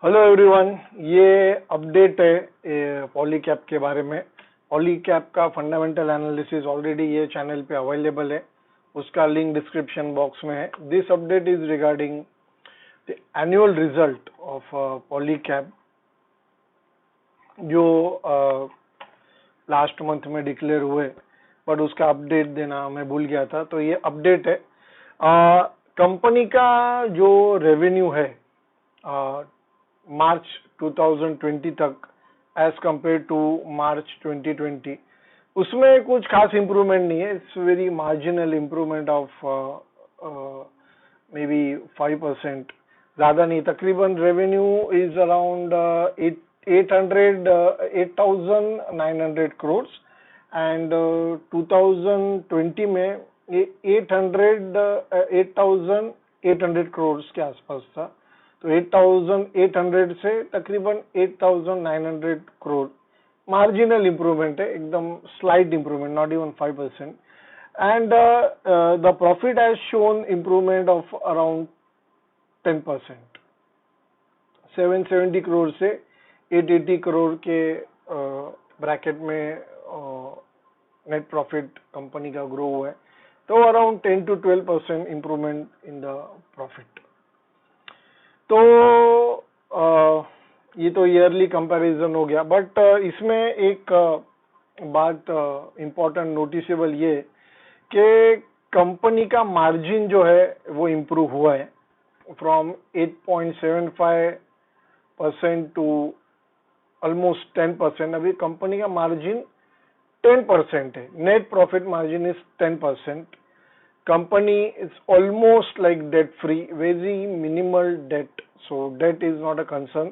Hello everyone, ये update है पॉलीकैप के बारे में। पॉलीकैप का फंडामेंटल एनालिसिस ऑलरेडी ये चैनल पे अवेलेबल है, उसका लिंक डिस्क्रिप्शन बॉक्स में है। This update is regarding the annual result of Polycab जो लास्ट मंथ में डिक्लेयर हुए, बट उसका अपडेट देना मैं भूल गया था। तो ये अपडेट है। कंपनी का जो रेवेन्यू है मार्च 2020 तक एज कंपेयर टू मार्च 2020, उसमें कुछ खास इम्प्रूवमेंट नहीं है। It's very marginal improvement of may be 5%, ज्यादा नहीं। तकरीबन revenue is around 8,900 crore and 2020 में 8,800 करोड़ के आसपास था। तो 8,800 से तकरीबन 8,900 करोड़ मार्जिनल इम्प्रूवमेंट है, एकदम slight improvement, not even 5%। And the profit has shown improvement of around 10%, 770 crore से 880 करोड़ के ब्रैकेट में नेट प्रॉफिट कंपनी का ग्रो हुआ है। तो around 10 to 12% improvement in the profit. तो ये तो ईयरली कंपैरिजन हो गया, बट इसमें एक बात इम्पोर्टेंट नोटिसेबल ये कि कंपनी का मार्जिन जो है वो इम्प्रूव हुआ है फ्रॉम 8.75% टू ऑलमोस्ट 10%। अभी कंपनी का मार्जिन 10% है, net profit margin is 10%। company is almost like debt free, very minimal debt, so debt is not a concern.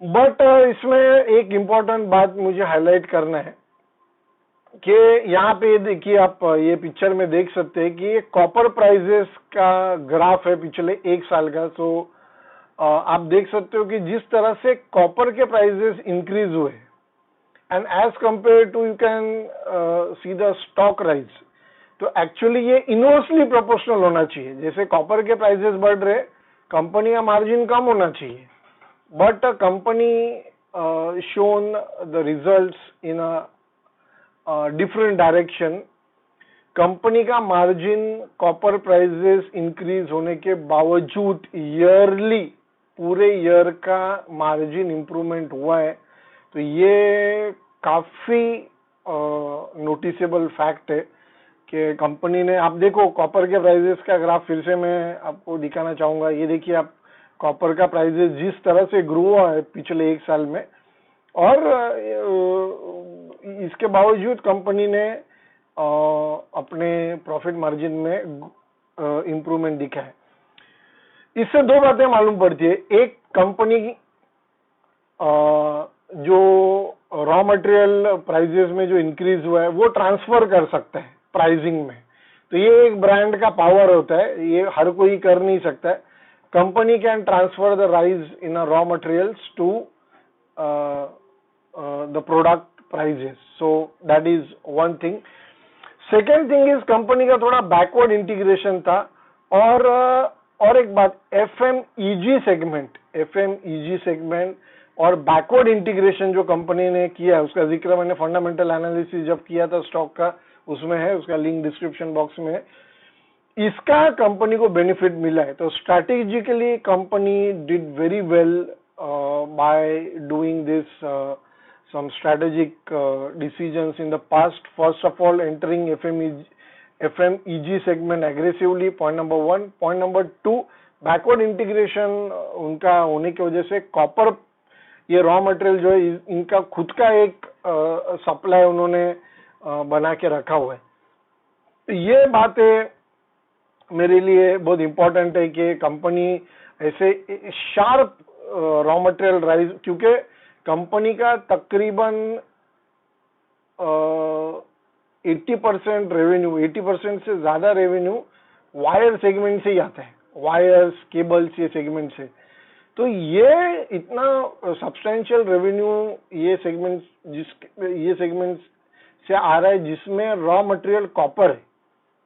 But इसमें एक इम्पोर्टेंट बात मुझे हाईलाइट करना है कि यहाँ पे देखिए, आप ये पिक्चर में देख सकते हैं कि ये कॉपर प्राइजेस का ग्राफ है पिछले एक साल का। सो आप देख सकते हो कि जिस तरह से कॉपर के प्राइजेस इंक्रीज हुए and as compare to you can see the stock rise, तो एक्चुअली ये इनवर्सली प्रोपोर्शनल होना चाहिए। जैसे कॉपर के प्राइसेस बढ़ रहे, कंपनी का मार्जिन कम होना चाहिए, but company shown the results in a different direction. Company का मार्जिन कॉपर प्राइसेस इंक्रीज होने के बावजूद ईयरली, पूरे ईयर का मार्जिन इंप्रूवमेंट हुआ है। तो ये काफी नोटिसेबल फैक्ट है कि कंपनी ने, आप देखो कॉपर के प्राइसेस का ग्राफ फिर से मैं आपको दिखाना चाहूंगा। ये देखिए आप, कॉपर का प्राइसेस जिस तरह से ग्रो हुआ है पिछले एक साल में, और इसके बावजूद कंपनी ने अपने प्रॉफिट मार्जिन में इंप्रूवमेंट दिखा है। इससे दो बातें मालूम पड़ती है। एक, कंपनी जो रॉ मटेरियल प्राइसेस में जो इंक्रीज हुआ है वो ट्रांसफर कर सकता है प्राइसिंग में। तो ये एक ब्रांड का पावर होता है, ये हर कोई कर नहीं सकता है। Company can transfer the rise in raw materials to the product prices, so that is one thing. Second thing is, company का थोड़ा बैकवर्ड इंटीग्रेशन था। और एक बात, एफएमईजी सेगमेंट और बैकवर्ड इंटीग्रेशन जो कंपनी ने किया है, उसका जिक्र मैंने फंडामेंटल एनालिसिस जब किया था स्टॉक का, उसमें है, उसका लिंक डिस्क्रिप्शन बॉक्स में है। इसका कंपनी को बेनिफिट मिला है। तो strategically company did very well by doing this some strategic decisions in the past. First of all, entering FMEG segment aggressively, point number 1. Point number 2, backward integration उनका होने की वजह से कॉपर, ये रॉ मटेरियल जो है, इनका खुद का एक सप्लाई उन्होंने बना के रखा हुआ है। ये बातें मेरे लिए बहुत इंपॉर्टेंट है कि कंपनी ऐसे शार्प रॉ मटेरियल राइज, क्योंकि कंपनी का तकरीबन 80% रेवेन्यू, 80% से ज्यादा रेवेन्यू वायर सेगमेंट से ही आता है, वायर्स, केबल्स, ये सेगमेंट से। तो ये इतना सब्सटेंशियल रेवेन्यू ये सेगमेंट से आ रहा है जिसमें रॉ मटेरियल कॉपर है,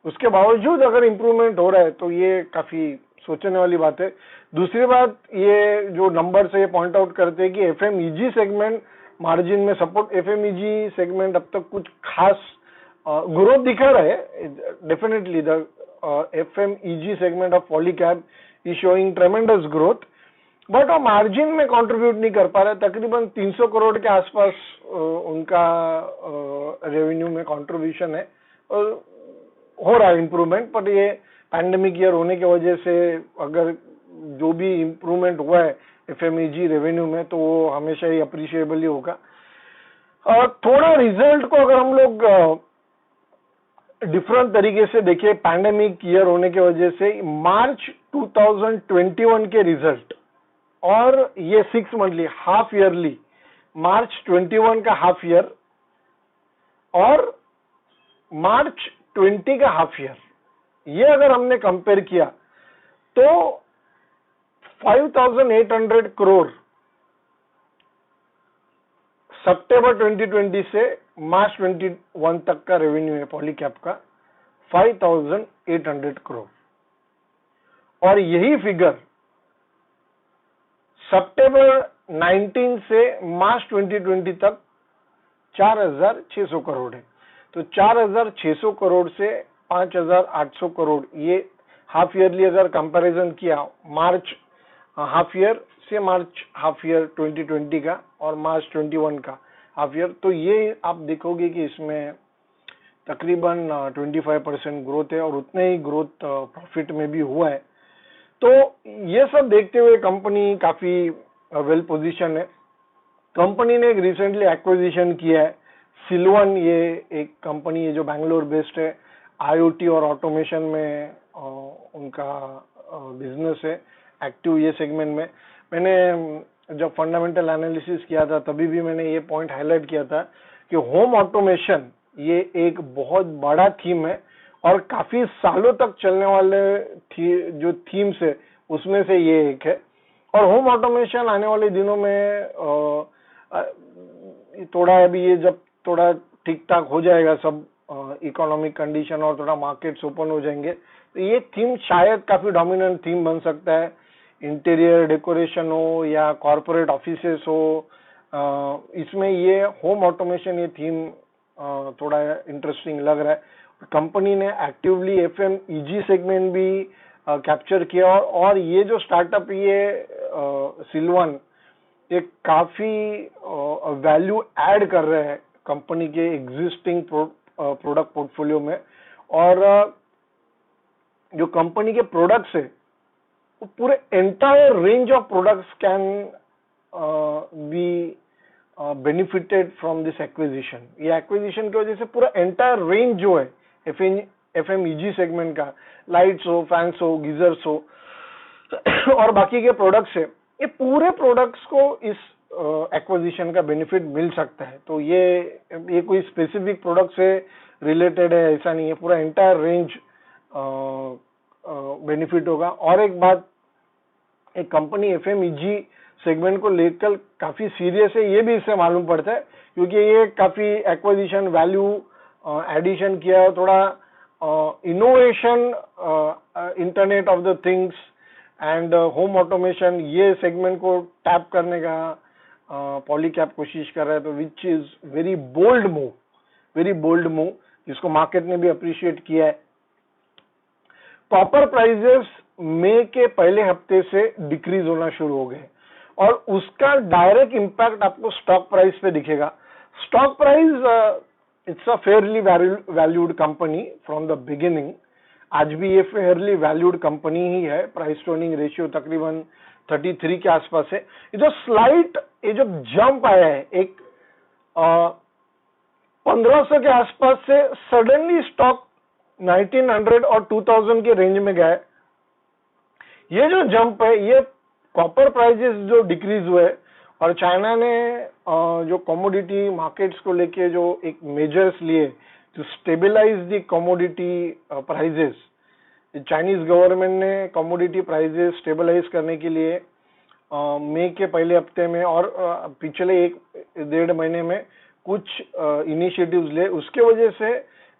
उसके बावजूद अगर इंप्रूवमेंट हो रहा है तो ये काफी सोचने वाली बात है। दूसरी बात, ये जो नंबर से ये पॉइंट आउट करते हैं कि एफएमईजी सेगमेंट मार्जिन में सपोर्ट, एफएमईजी सेगमेंट अब तक कुछ खास ग्रोथ दिखा रहा है। Definitely the FMEG segment of Polycab is showing ट्रेमेंडस growth, but वो मार्जिन में कंट्रीब्यूट नहीं कर पा रहा है। तकरीबन 300 करोड़ के आसपास उनका रेवेन्यू में कंट्रीब्यूशन है और हो रहा है इम्प्रूवमेंट, पर ये पैंडेमिक ईयर होने की वजह से अगर जो भी इम्प्रूवमेंट हुआ है एफएमईजी रेवेन्यू में तो वो हमेशा ही अप्रिशिएबल ही होगा। थोड़ा रिजल्ट को अगर हम लोग डिफरेंट तरीके से देखें, पैंडेमिक ईयर होने की वजह से मार्च 2021 के रिजल्ट और ये 6 मंथली हाफ ईयरली, मार्च 21 का हाफ ईयर और मार्च 20 का हाफ ईयर, ये अगर हमने कंपेयर किया तो 5,800 करोड़ सितंबर 2020 से मार्च 21 तक का रेवेन्यू है पॉलीकैब का 5,800 करोड़, और यही फिगर सितंबर 19 से मार्च 2020 तक 4,600 करोड़ है। तो 4,600 करोड़ से 5,800 करोड़, ये हाफ ईयरली अगर कंपैरिजन किया मार्च हाफ ईयर से मार्च हाफ ईयर 2020 का और मार्च 21 का हाफ ईयर, तो ये आप देखोगे कि इसमें तकरीबन 25% ग्रोथ है और उतने ही ग्रोथ प्रॉफिट में भी हुआ है। तो ये सब देखते हुए कंपनी काफी वेल पोजीशन है। कंपनी ने एक रिसेंटली एक्विजिशन किया है सिलवन, ये एक कंपनी है जो बैंगलोर बेस्ड है, आईओटी और ऑटोमेशन में उनका बिजनेस है एक्टिव ये सेगमेंट में। मैंने जब फंडामेंटल एनालिसिस किया था तभी भी मैंने ये पॉइंट हाईलाइट किया था कि होम ऑटोमेशन ये एक बहुत बड़ा थीम है और काफी सालों तक चलने वाले जो थीम्स है उसमें से ये एक है। और होम ऑटोमेशन आने वाले दिनों में थोड़ा अभी ये जब थोड़ा ठीक ठाक हो जाएगा सब इकोनॉमिक कंडीशन और थोड़ा मार्केट्स ओपन हो जाएंगे तो ये थीम शायद काफी डोमिनेंट थीम बन सकता है। इंटीरियर डेकोरेशन हो या कॉर्पोरेट ऑफिसेस हो, इसमें ये होम ऑटोमेशन ये थीम थोड़ा इंटरेस्टिंग लग रहा है। कंपनी ने एक्टिवली एफएमईजी सेगमेंट भी कैप्चर किया और ये जो स्टार्टअप ये सिलवन ये काफी वैल्यू ऐड कर रहे हैं कंपनी के एग्जिस्टिंग प्रोडक्ट पोर्टफोलियो में। और जो कंपनी के प्रोडक्ट्स है वो पूरे entire range of products can be benefited from this acquisition. ये एक्विजिशन की वजह से पूरा एंटायर रेंज जो है एफएमईजी सेगमेंट का, लाइट्स हो, फैंस हो, गीजर्स हो और बाकी के प्रोडक्ट्स है, ये पूरे प्रोडक्ट्स को इस एक्विजिशन का बेनिफिट मिल सकता है। तो ये कोई स्पेसिफिक प्रोडक्ट से रिलेटेड है ऐसा नहीं है, पूरा एंटायर रेंज बेनिफिट होगा। और एक बात, एक कंपनी एफएमईजी सेगमेंट को लेकर काफी सीरियस है ये भी इससे मालूम पड़ता है, क्योंकि ये काफी एक्विजिशन वैल्यू एडिशन किया, थोड़ा innovation, internet of the things and home automation ये सेगमेंट को टैप करने का पॉलीकैब कोशिश कर रहा है। तो which is very bold move जिसको मार्केट ने भी अप्रिशिएट किया है। कॉपर प्राइसेस मई के पहले हफ्ते से डिक्रीज होना शुरू हो गए और उसका डायरेक्ट इंपैक्ट आपको स्टॉक प्राइस पे दिखेगा। Stock price it's a fairly valued company from the beginning, आज भी ये फेयरली वैल्यूड कंपनी ही है। प्राइस टू अर्निंग रेशियो तकरीबन 33 के आसपास है। ये जो स्लाइट ये जो जंप आया है एक 1500 के आसपास से सडनली स्टॉक 1900 और 2000 के रेंज में गया है। ये जो जंप है ये कॉपर प्राइसेस जो डिक्रीज हुए और चाइना ने जो कमोडिटी मार्केट्स को लेके जो एक मेजर्स लिए to stabilize the commodity prices, Chinese government ने कमोडिटी प्राइसेस स्टेबलाइज करने के लिए मई के पहले हफ्ते में और पिछले 1-1.5 महीने में कुछ इनिशिएटिव्स ले, उसके वजह से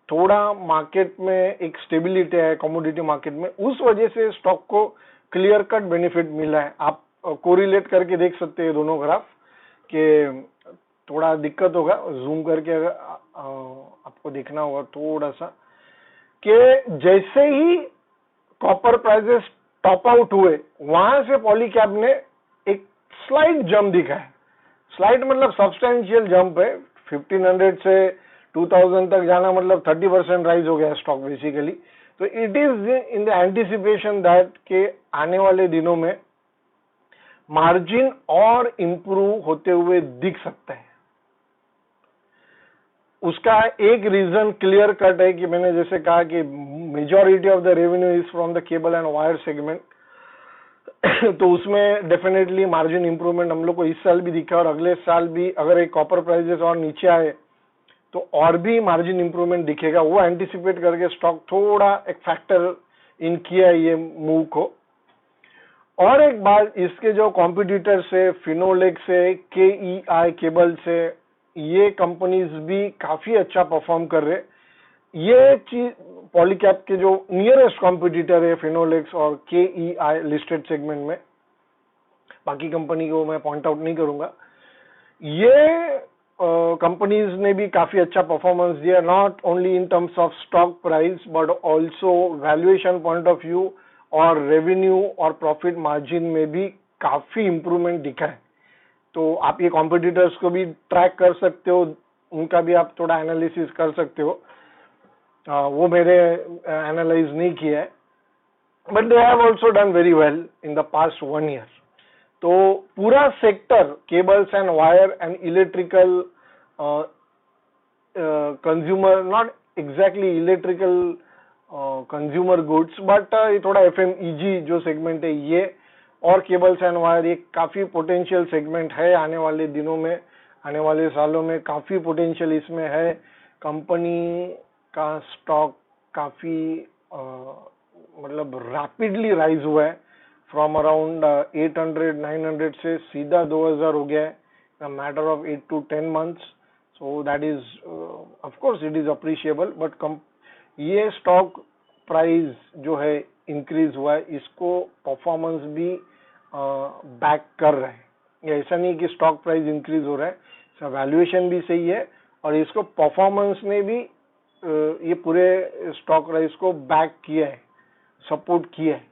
थोड़ा मार्केट में एक स्टेबिलिटी है कमोडिटी मार्केट में, उस वजह से स्टॉक को क्लियर कट बेनिफिट मिला है। आप कोरिलेट करके देख सकते हैं दोनों ग्राफ के, थोड़ा दिक्कत होगा जूम करके अगर आपको देखना होगा थोड़ा सा, कि जैसे ही कॉपर प्राइसेस टॉप आउट हुए वहां से पॉलीकैब ने एक स्लाइट जंप दिखा है। स्लाइट मतलब सब्सटेंशियल जंप है, 1500 से 2000 तक जाना मतलब 30% राइज हो गया स्टॉक बेसिकली। तो it is in the anticipation that के आने वाले दिनों में मार्जिन और इंप्रूव होते हुए दिख सकता है। उसका एक रीजन क्लियर कट है कि मैंने जैसे कहा कि majority of the revenue is from the cable and wire segment, तो उसमें डेफिनेटली मार्जिन इंप्रूवमेंट हम लोग को इस साल भी दिखा और अगले साल भी अगर एक कॉपर प्राइसेस और नीचे आए तो और भी मार्जिन इंप्रूवमेंट दिखेगा। वो एंटिसिपेट करके स्टॉक थोड़ा एक फैक्टर इन किया ये मूव को। और एक बात, इसके जो कॉम्पिटिटर से फिनोलेक्स से KEI केबल से, ये कंपनीज भी काफी अच्छा परफॉर्म कर रहे। ये चीज पॉलीकैब के जो नियरेस्ट कॉम्पिटिटर है फिनोलेक्स और KEI लिस्टेड सेगमेंट में, बाकी कंपनी को मैं पॉइंट आउट नहीं करूंगा, ये कंपनीज ने भी काफी अच्छा परफॉर्मेंस दिया, not only in terms of stock price but also valuation point of view और रेवेन्यू और प्रॉफिट मार्जिन में भी काफी इंप्रूवमेंट दिखा है। तो आप ये कॉम्पिटिटर्स को भी ट्रैक कर सकते हो, उनका भी आप थोड़ा एनालिसिस कर सकते हो। वो मेरे एनालाइज नहीं किया है, but they have also done very well in the past 1 year. तो पूरा sector cables and wire and electrical consumer, not exactly electrical consumer goods but थोड़ा FMEG जो सेगमेंट है ये और केबल्स एंड वायर, ये काफी पोटेंशियल सेगमेंट है आने वाले दिनों में, आने वाले सालों में काफी पोटेंशियल इसमें है। कंपनी का स्टॉक काफी मतलब रैपिडली राइज हुआ है, फ्रॉम अराउंड 800-900 से सीधा 2000 हो गया है, matter of 8 to 10 months। So that is of course it is appreciable, but ये स्टॉक प्राइस जो है इंक्रीज हुआ है, इसको परफॉर्मेंस भी बैक कर रहा है। ऐसा नहीं कि स्टॉक प्राइस इंक्रीज हो रहा है, वैल्यूएशन भी सही है और इसको परफॉर्मेंस ने भी ये पूरे स्टॉक प्राइस को बैक किया है, सपोर्ट किया है।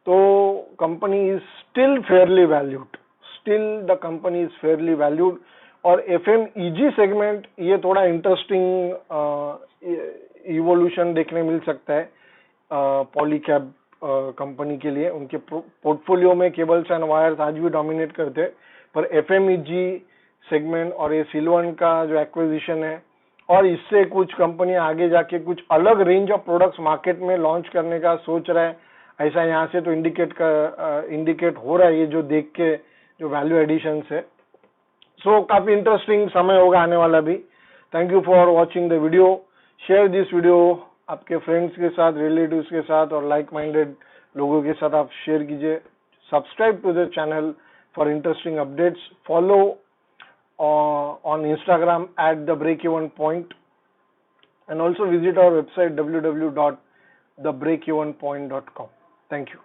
तो company is still Fairlie valued, still the company is fairly valued. और FMEG सेगमेंट ये थोड़ा इंटरेस्टिंग इवोल्यूशन देखने मिल सकता है पॉलीकैब कंपनी के लिए। उनके पोर्टफोलियो में केबल्स एंड वायर्स आज भी डोमिनेट करते हैं, पर FMEG सेगमेंट और ये सिल्वन का जो एक्विजिशन है और इससे कुछ कंपनी आगे जाके कुछ अलग रेंज ऑफ प्रोडक्ट्स मार्केट में लॉन्च करने का सोच रहा है, ऐसा यहाँ से तो इंडिकेट हो रहा है ये जो देख के जो वैल्यू एडिशन है। सो काफी इंटरेस्टिंग समय होगा आने वाला भी। Thank you for watching the video. Share this video आपके फ्रेंड्स के साथ, रिलेटिव्स के साथ और लाइक माइंडेड लोगों के साथ आप शेयर कीजिए। Subscribe to the channel for interesting updates. Follow on Instagram at the breakeven point, and also visit our website www.thebreakevenpoint.com. Thank you.